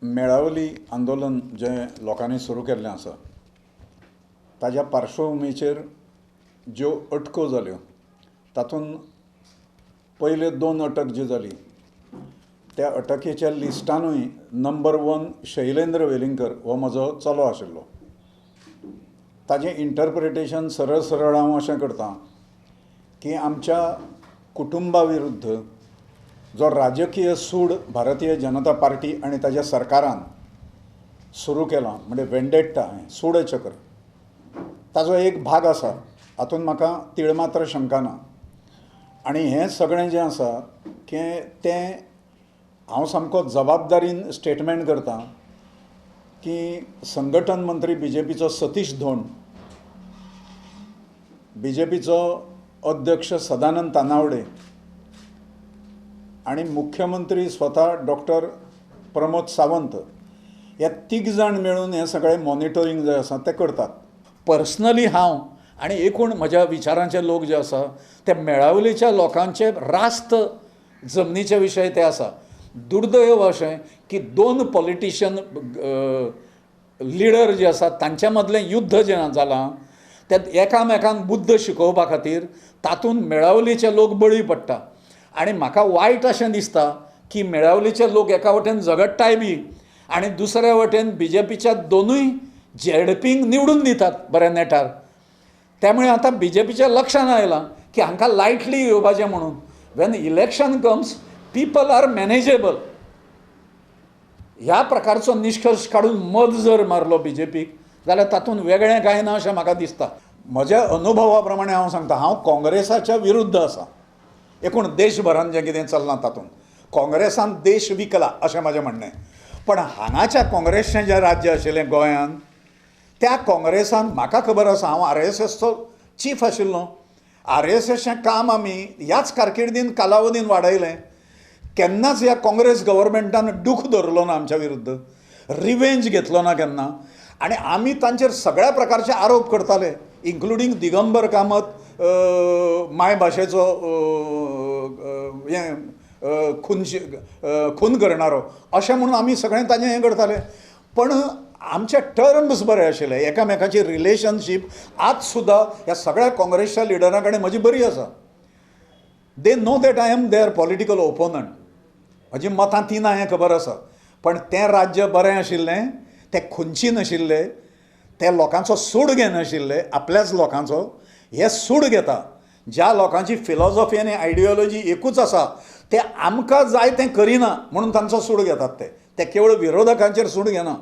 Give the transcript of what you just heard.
मेळावली आंदोलन जे लोकांनी सुरू केल्लें आसा ताज्या पार्श्वभुमीचेर ज्यो अटको जाल्यो तातूंत पयले 2 अटक जी जाली त्या अटकेच्या लिस्टानूय नंबर 1 शैलेंद्र वेलिंगकर हो म्हजो चलो आशिल्लो। ताजें इंटरप्रिटेशन सरळ सरळ हांव अशें करतां की आमच्या कुटुंबा विरुद्ध जो राजकीय सूड भारतीय जनता पार्टी आनी ताज्या सरकारान सुरू केला म्हणजे वेंडेट्टा सूड चक्र ताजो एक भाग आसा हातूंत म्हाका तिळमात्र शंका ना। आनी हें सगळें जें आसा की तें हांव सामको जबाबदारीन स्टेटमेंट करतां की संघटन मंत्री बीजेपीचो सतीश धोंड, बीजेपीचो अध्यक्ष सदानंद तानावडे आणि मुख्यमंत्री स्वतः डॉक्टर प्रमोद सावंत हे 3 जाण मेळून हे सगळें मॉनिटरींग जे आसा ते करतात। पर्सनली हांव आनी एकूण म्हज्या विचारांचे लोक जे आसा ते मेळावलेच्या लोकांचे रास्त जमनीचे विशय ते आसा। दुर्दैव अशें की 2 पॉलिटिशियन लिडर जे आसात तांच्या मदलें युद्ध जें जालां तें एकामेकांक बुद्ध शिकोवपा खातीर तातूंत मेळावलेचे लोक बळी पडटा। आनी म्हाका वायट अशें दिसता की मेळावलेचे लोक एका वटेन झगडटाय बी आनी दुसऱ्या वटेन बीजेपीच्या 2 झेडपींक निवडून दितात बऱ्या नेटार। त्यामुळे आता बीजेपीच्या लक्षांत आयलां की हांकां लायटली घेवपाचें म्हणून when election comes people are manageable ह्या प्रकारचो निश्कर्श काडून मत जर मारलो बीजेपीक जाल्यार तातूंत वेगळें कांय ना अशें म्हाका दिसता। म्हज्या अनुभवा प्रमाणे हांव सांगता, हांव काँग्रेसाच्या विरुद्ध आसा। एकूण देशभरान जें कितें चल्लां तातूंत काँग्रेसान देश विकला अशें म्हजें म्हणणें। पण हांगाच्या काँग्रेसचें जें राज्य आशिल्लें गोंयांत त्या काँग्रेसान म्हाका खबर आसा, हांव RSSचो चीफ आशिल्लो, RSSचें काम आमी ह्याच कारकिर्दीन कालावधीन वाडयलें। केन्नाच ह्या काँग्रेस गव्हर्मेंटान दूख धरलो ना आमच्या विरुद्ध, रिवेंज घेतलो ना केन्ना। आनी आमी तांचेर सगळ्या प्रकारचे आरोप करताले, इन्क्लुडींग दिगंबर कामत माय भाशेचो खून करणारो अशें म्हणून आमी सगळें ताजें हें करताले। पण आमचे टर्म्स बरे आशिल्ले, एकामेकाची रिलेशनशीप आज सुद्दां ह्या सगळ्या काँग्रेसच्या लिडरां कडेन म्हजी बरी आसा। They know that I am their political opponent, म्हजी मतां ती ना हें खबर आसा। पण तें राज्य बरें आशिल्लें, तें खुंची नाशिल्ले, ते लोकांचो सूड घेनाशिल्ले, आपल्याच लोकांचो हे सूड घेता। ज्या लोकांची फिलॉसॉफी आनी आयडियोलॉजी एकूच आसा ते आमकां जाय तें करिना म्हणून तांचो सूड घेतात ते केवळ विरोधकांचेर सूड घेना।